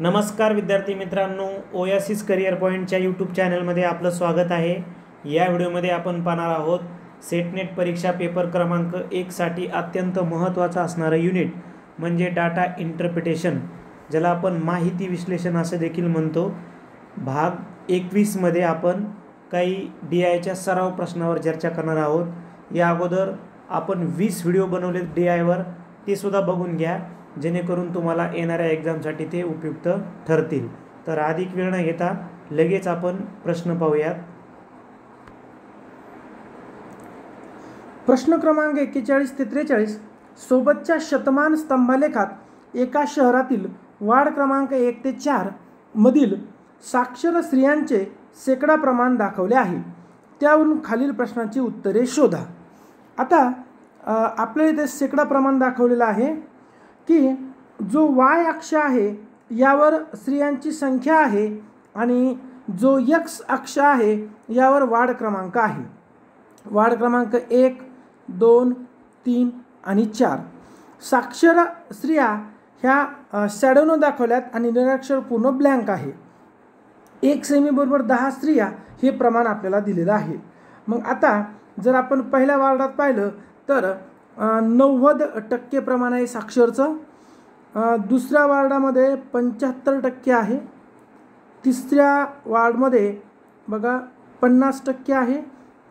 नमस्कार विद्यार्थी मित्रांनो, ओयासिस करिअर पॉईंटच्या यूट्यूब चॅनलमध्ये आपलं स्वागत आहे। या व्हिडिओमध्ये आपण पाहणार आहोत सेटनेट परीक्षा पेपर क्रमांक 1साठी अत्यंत महत्त्वाचं असणारं युनिट म्हणजे डाटा इंटरप्रिटेशन, ज्याला आपण माहिती विश्लेषण असे देखील म्हणतो। भाग 21 मध्ये आपण काही DIच्या सराव प्रश्नावर चर्चा करणार आहोत। या अगोदर आपण 20 व्हिडिओ बनवले DIवर, ते सुद्धा बघून घ्या, जेणेकरून तुम्हाला येणाऱ्या एक्झामसाठी ते उपयुक्त ठरतील। तर अधिक वेळ न घेता लगेच आपण प्रश्न पाहूयात। प्रश्न क्रमांक 41 ते 43 सोबतच्या शतमान स्तंभालेखात एका शहरातील वार्ड क्रमांक 1 ते 4 मधील साक्षर स्त्रियांचे शेकडा प्रमाण दाखवले आहे। त्यावरून खालील प्रश्नांची उत्तरे शोधा। आता आपल्याला इथे शेकडा प्रमाण दाखवलेला आहे की जो Y अक्ष आहे यावर स्त्रियांची संख्या आहे आणि जो X अक्ष आहे यावर वार्ड क्रमांक आहे। वार्ड क्रमांक 1, 2, 3 आणि 4 साक्षर स्त्रिया ह्या शॅडोनं दाखवल्यात आणि निरक्षर पूर्ण ब्लँक आहे। 1 सेमी बरोबर 10 स्त्रिया हे प्रमाण आपल्याला दिलेलं आहे। मग आता जर आपण पहिल्या वार्डात पाहिलं तर 90% प्रमाण आहे साक्षरचं। दुसऱ्या वार्डामध्ये 75% आहे। तिसऱ्या वार्डमध्ये बघा 50% आहे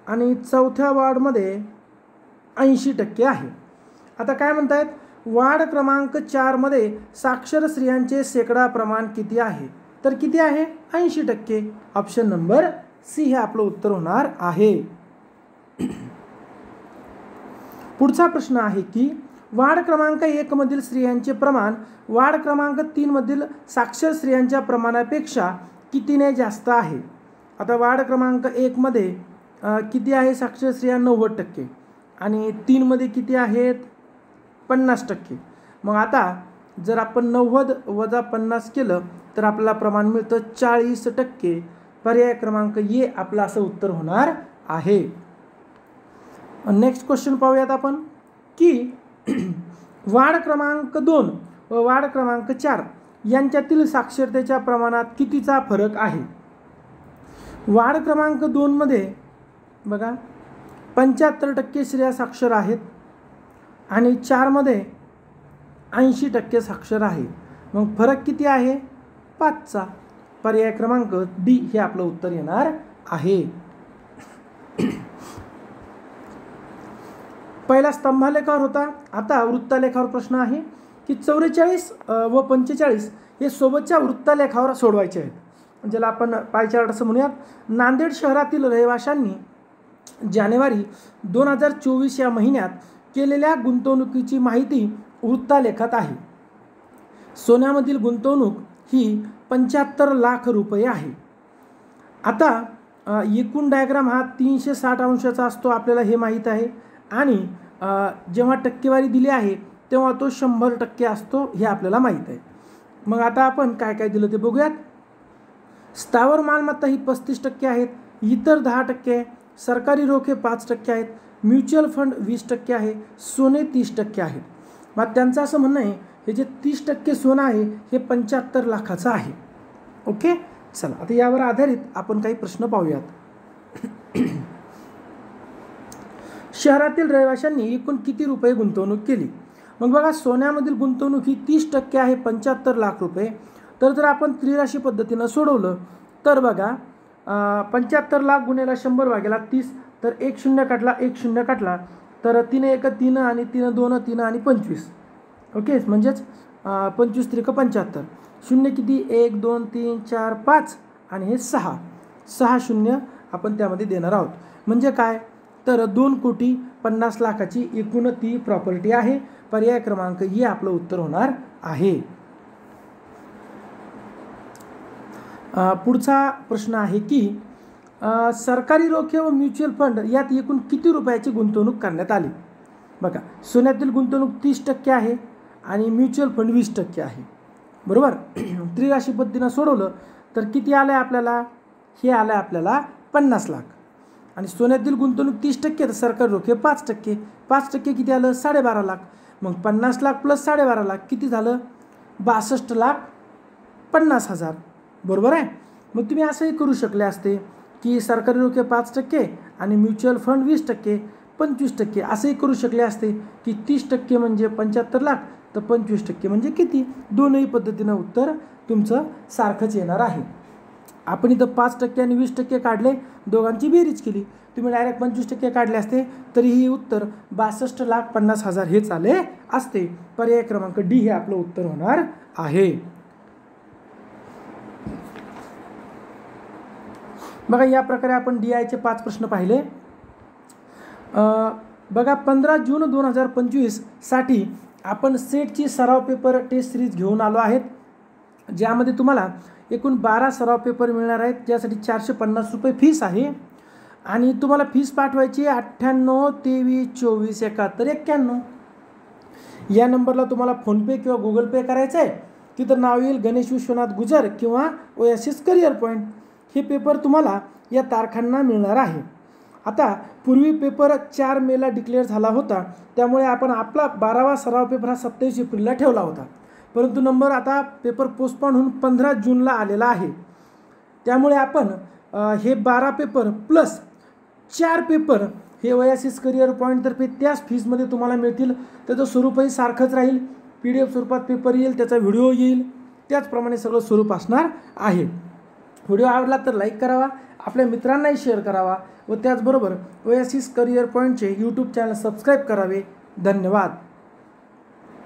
आणि चौथ्या वार्डमध्ये 80% आहे। आता काय म्हणतायत, वार्ड क्रमांक 4 मध्ये साक्षर स्त्रियांचे शेकडा प्रमाण किती आहे? तर किती आहे? 80%। ऑप्शन नंबर सी हे आपलं उत्तर होणार आहे। पुढचा प्रश्न आहे की वार्ड क्रमांक 1 मधील स्त्रियांचे प्रमाण वार्ड क्रमांक 3 मधील साक्षर स्त्रियांच्या प्रमाणापेक्षा कितीने जास्त आहे? आता वार्ड क्रमांक 1 मध्ये किती आहे साक्षर स्त्रिया? 90% आणि 3 मध्ये किती आहेत? 50%। मग आता जर आपण 90 वजा 50 केलं तर आपल्याला प्रमाण मिळतं 40%। पर्याय क्रमांक ए आपलं असं उत्तर होणार आहे। नेक्स्ट क्वेश्चन पाहूयात आपण की वार्ड क्रमांक 2 व वार्ड क्रमांक 4 यांच्यातील साक्षरतेच्या प्रमाणात कितीचा फरक आहे? वार्ड क्रमांक 2 मध्ये बघा 75% स्त्रिया साक्षर आहेत आणि 4 मध्ये 80% साक्षर आहे। मग फरक किती आहे? 5चा। पर्याय क्रमांक डी हे आपलं उत्तर येणार आहे। पहिला स्तंभालेखावर होता, आता वृत्तालेखावर प्रश्न आहे की 44 व 45 हे सोबतच्या वृत्तालेखावर सोडवायचे आहेत, ज्याला आपण पाय चार्ट असं म्हणूयात। नांदेड शहरातील रहिवाशांनी जानेवारी 2024 या महिन्यात केलेल्या गुंतवणुकीची माहिती वृत्तालेखात आहे। सोन्यामधील गुंतवणूक ही 75 लाख रुपये आहे। आता एकूण डायग्राम हा 360 अंशाचा असतो, आपल्याला हे माहीत आहे, आणि जेव्हा टक्केवारी दिली आहे तेव्हा तो 100% असतो, हे आपल्याला माहीत आहे। मग आता आपण काय काय दिलं ते बघूयात। स्थावर मालमत्ता ही 35% आहेत, इतर 10% आहे, सरकारी रोखे 5% आहेत, म्युच्युअल फंड 20% आहे, सोने 30% आहे। मग त्यांचं असं म्हणणं आहे हे जे 30% सोनं आहे हे 75 लाखाचं आहे। ओके, चला आता यावर आधारित आपण काही प्रश्न पाहूयात। शहरातील रहिवाशांनी एकूण किती रुपये गुंतवणूक केली? मग बघा, सोन्यामधील गुंतवणूक ही 30% आहे, 75 लाख रुपये। तर जर आपण त्रिराशी पद्धतीनं सोडवलं तर बघा 75 लाख गुणिले 100 भागिले 30, तर 1 0 काढला, 1 0 काढला, तर 3 1 3 आणि 3 2 3 आणि 25। ओके, म्हणजेच 25 त्रिक 75। शून्य किती? 1 2 3 4 5 आणि हे 6 शून्य आपण त्यामध्ये देणार आहोत। म्हणजे काय, तर 2,50,00,000ची एकूण ती प्रॉपर्टी आहे। पर्याय क्रमांक हे आपलं उत्तर होणार आहे। पुढचा प्रश्न आहे की सरकारी रोखे व म्युच्युअल फंड यात एकूण किती रुपयाची गुंतवणूक करण्यात आली? बघा, सोन्यातील गुंतवणूक 30% आहे आणि म्युच्युअल फंड 20% आहे, बरोबर। त्रिराशी पद्धतीनं सोडवलं तर किती आलं आहे आपल्याला? हे आलं आहे आपल्याला 50 लाख। आणि सोन्यातील गुंतवणूक 30%, तर सरकारी रोखे 5%, 5% किती आलं? 12.5 लाख। मग 50 लाख प्लस 12.5 लाख किती झालं? 62 लाख 50,000. बरोबर आहे. मग तुम्ही असंही करू शकले असते की सरकारी रोखे 5% आणि म्युच्युअल फंड 20%, 25% असंही करू शकले असते की 30% म्हणजे 75 लाख तर 25% म्हणजे किती. दोनही पद्धतीनं उत्तर तुमचं सारखंच येणार आहे. आपण इथं 5% आणि 20% काढले, दोघांची बेरीज केली. तुम्ही डायरेक्ट 25% काढले असते तरीही उत्तर 62,50,000 हेच आले असते. पर्याय क्रमांक डी हे आपलं उत्तर होणार आहे. बघा या प्रकारे आपण DIचे 5 प्रश्न पाहिले. बघा 15 जून 2025 साठी आपण सेटची सराव पेपर टेस्ट सिरीज घेऊन आलो आहेत, ज्यामध्ये तुम्हाला एकूण 12 सराव पेपर मिळणार आहेत, ज्यासाठी 450 रुपये फीस आहे. आणि तुम्हाला फीस पाठवायची 98 23 24 71 91 या नंबरला तुम्हाला फोनपे किंवा गुगल पे करायचं आहे. तिथं नाव येईल गणेश विश्वनाथ गुजर किंवा ओएसिस करिअर पॉईंट. हे पेपर तुम्हाला या तारखांना मिळणार आहे. आता पूर्वी पेपर 4 मेला डिक्लेअर झाला होता, त्यामुळे आपण आपला 12वा सराव पेपर हा 27 एप्रिलला ठेवला होता. परंतु नंबर आता पेपर पोस्टपोन होऊन 15 जूनला आलेला आहे. त्यामुळे आपण हे 12 पेपर प्लस 4 पेपर हे ओएसिस करिअर पॉईंटतर्फे त्याच फीजमध्ये तुम्हाला मिळतील. त्याचं स्वरूपही सारखंच राहील. PDF स्वरूपात पेपर येईल, त्याचा व्हिडिओ येईल, त्याचप्रमाणे सगळं स्वरूप असणार आहे. व्हिडिओ आवडला तर लाईक करावा, आपल्या मित्रांनाही शेअर करावा व त्याचबरोबर ओएसिस करिअर पॉईंटचे यूट्यूब चॅनल सबस्क्राईब करावे. धन्यवाद.